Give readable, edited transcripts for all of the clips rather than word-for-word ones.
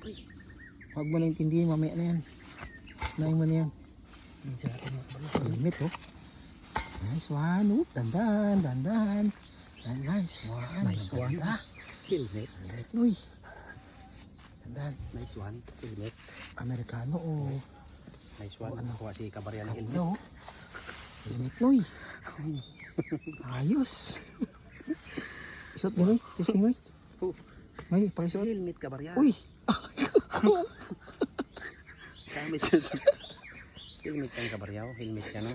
pre. Huwag mo na intindihin, mamaya na yan. Nain mo na yan. Helmet oh. Nice one. Oh, dandan, dandan. Nice one. Nice one. Ganda. Helmet. Uy. Dandan. Nice one. Helmet. Amerikano o Nice one. ano? Kuha si kabarya ng helmet. ano? Helmet Noy. Ayos. Isot mo Noy. Testing Noy. May pakisuot. Helmet kabarya. Uy. Gamit yun. Helmet yan kabarya. Helmet yan. No?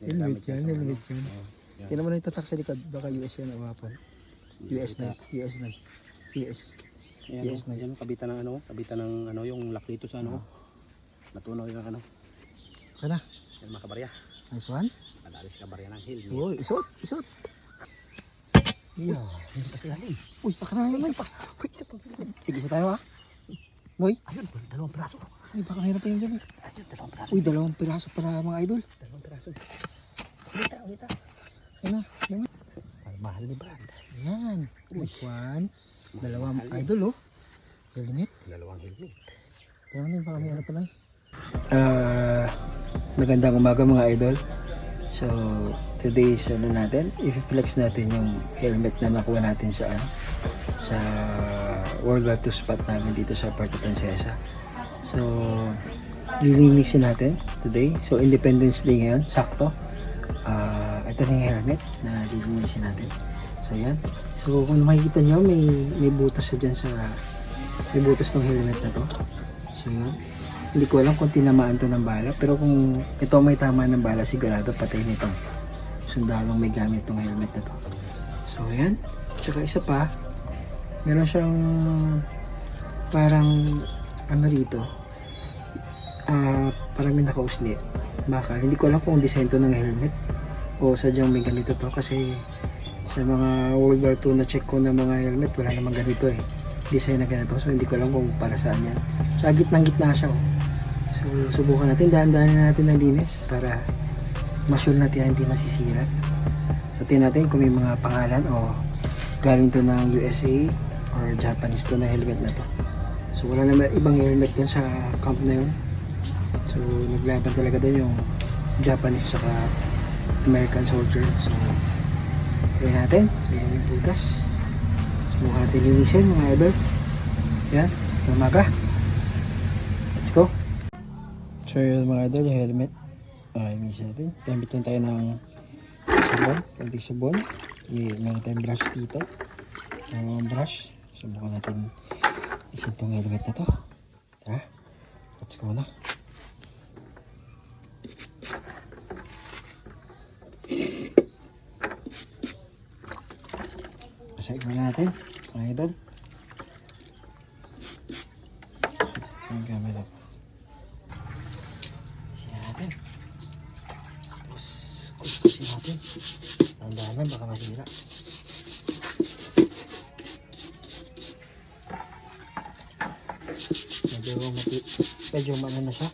Helmet yan. Helmet yan. Yan. Yan naman yung tatak sa likod. Baka US yan o hapon. US na. US na. US. Yan, Yes, no? Yan, kabitan ng ano. Kabitan ng ano, yung lock dito sa ano. Natunaw yung ano. Kana. Yan mga kabarya. Nice one. Padalis kabarya ng helmet. Uy, isot. Isot. Yeah. Isa pa si Halin. Uy, baka na yan. Isa pa. Uy, isa pa. Tigisa tayo ha. Noy. Ayun, dalawang piraso. Ay, baka mahirap pa yun dyan eh. Ayun, dalawang piraso. Uy, 2 piraso para mga idol. Dalawang piraso. Ulita, ulita. Yan na. Yan na. Mahal ni Brad. Yan. Nice one. 2 idol oh. Helmet. Dalawang helmet. Pero ano baka may ano pa na magandang umaga mga idol. So today is ano natin, i-flex natin yung helmet na nakuha natin sa World War II spot namin dito sa Puerto Princesa. So lilinisin natin today. So Independence Day ngayon, sakto. Ito na yung helmet na lilinisin natin. So yan. So kung makikita nyo, may butas sa dyan may butas ng helmet na to. So yun. Hindi ko alam kung tinamaan to ng bala, pero kung ito may tama ng bala, sigurado patay nitong sundalong may gamit tong helmet na to. So yan. Tsaka isa pa, meron siyang parang ano rito, parang may nakausli. Bakal. Hindi ko alam kung design to ng helmet o sadyang may ganito to, kasi sa mga World War II na check ko na mga helmet, wala namang ganito eh. Design na ganito. So hindi ko alam kung para saan yan. Sa gitnang-gitna siya oh. So subukan natin, dahan-dahan natin ng linis para ma-sure natin hindi masisira. So tingnan natin kung may mga pangalan o galing to ng USA or Japanese to na helmet na to. So wala naman ibang helmet dun sa camp na yun. So naglaban talaga doon yung Japanese saka American soldier. So try natin. So yan yung butas. Subukan natin linisin mga idol. Yan, umaga. Let's go. So yun mga idol, yung helmet. Linisin natin. Gamit lang tayo ng sabon. Pwede sabon. Meron tayong brush dito. Brush. Subukan natin linisin itong helmet na to. Tara. Let's go na. Pasahin muna natin mga idol. Ang camera. Pasahin natin. Tapos kuskusin natin. Tandaan baka masira. Medyo ano na siya.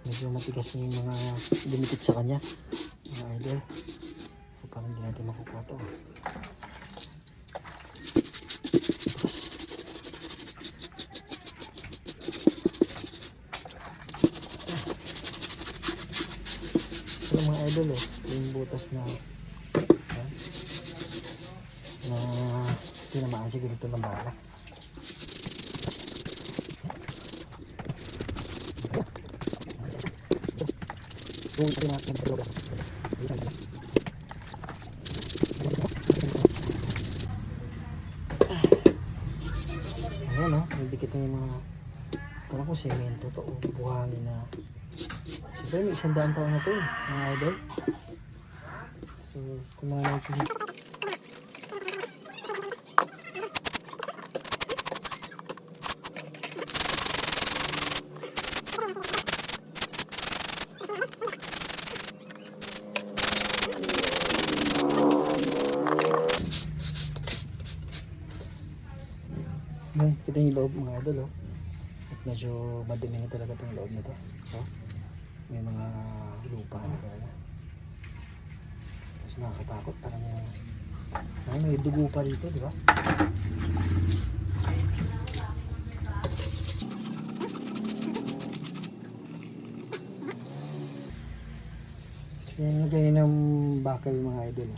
Medyo matigas na yung mga dumikit sa kanya mga idol. So parang hindi natin makukuha ito. Mga idol oh, yung butas na tinamaan siguro ito ng bala. Ayan o, nagdikit na yung mga parang kung semento to o buhangin na. Siyempre may 100 taon na to eh, mga idol. So kung mga nakikita kita yung loob mga idol oh. At medyo madumi na talaga itong loob nito oh. May mga lupa na talaga. Tapos nakakatakot, parang may dugo pa rito, di ba? Yan lagay ng bakal mga idol.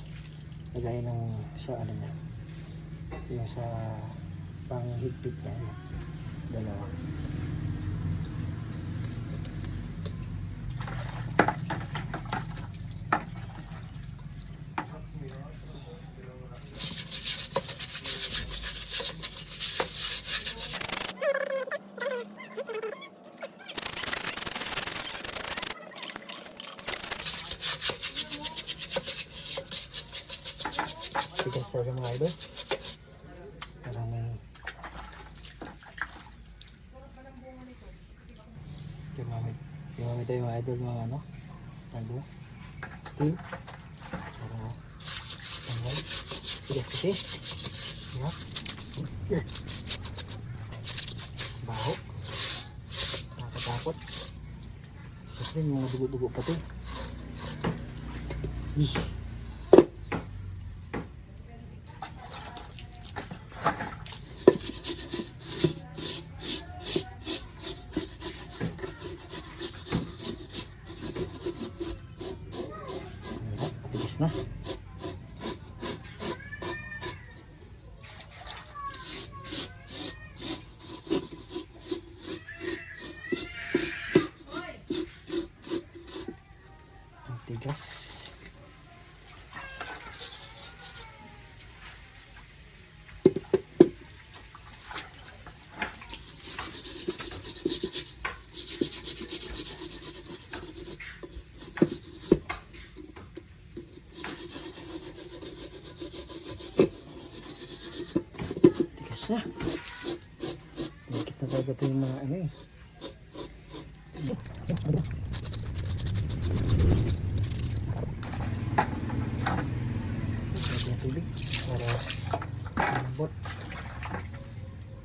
Lagay ng sa ano na. Yung sa panghigpit niya. Yan. Dalawa. Tigas talaga mga idol. Parang may Gumamit tayo mga idol mga ano steel para tanggal. Tigas kasi. Diba? Baho. Nakakatakot. Kasi mga dugo-dugo pati. Na. Ang tigas. Na. Dikit na talaga ito yung mga ano eh. Lagyan tubig para lumambot.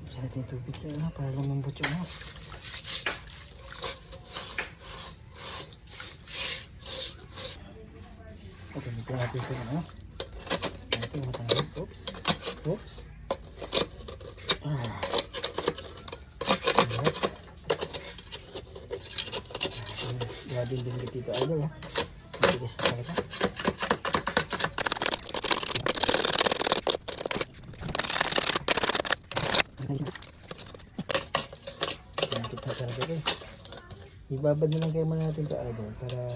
Isa natin yung tubig na para lumambot yung ano. Ito, nito natin ito ano. Ito yung matanggal. Oops. Oops. Grabe din dito idol ha. Matigas na talaga. Matigas na talaga eh. Ibabad na lang kayo muna natin ito idol para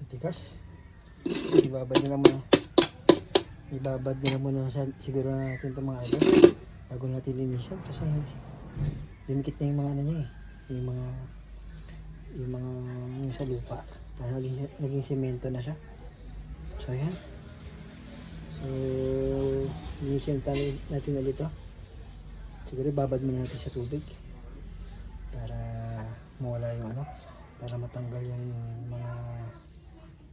tigas. Ibabad nila muna siguro na natin itong mga idol bago natin linisan kasi dinikit na yung mga ano niya eh, yung sa lupa para naging semento na siya. So ayan, so linisan natin ulit ito. Siguro ibabad muna natin sa tubig para mawala yung ano, para matanggal yung mga,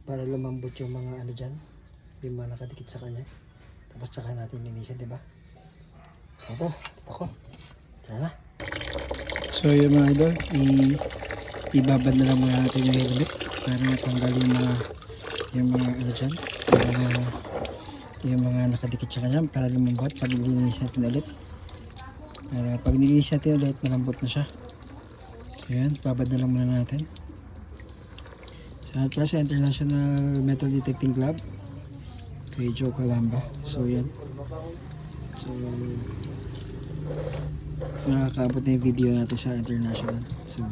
para lumambot yung mga ano dyan, yung mga nakadikit sa kanya. Tapos saka natin linisan, diba? Ito ko. Tara na. So yun mga idol, ibabad na lang muna natin yung helmet para matanggal yung mga ano dyan, yung mga nakadikit sa kanya para lumambot pag linisan natin ulit. Para pag nilinisan natin ulit, malambot na siya. So yan, babad na lang muna natin. Sa International Metal Detecting Club kay Joe Calamba. So yan, so nakakaabot na yung video natin sa international. So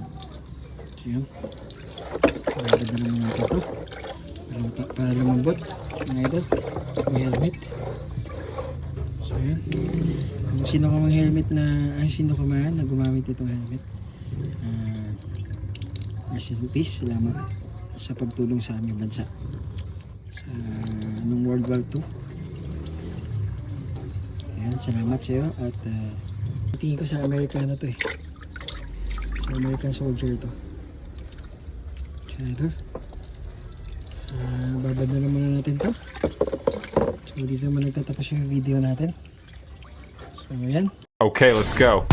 yun, babad na lang natin ito para lumambot mga idol, may helmet. So yun, kung sino ka mang helmet sino ka man na gumamit itong helmet, rest in peace, salamat sa pagtulong sa aming bansa sa nung World War II. Ayan, salamat sa iyo at tingin ko sa Amerikano to eh, sa American soldier to. Ito, babad na naman natin to. So dito naman nagtatapos yung video natin. So ayan. Okay, let's go.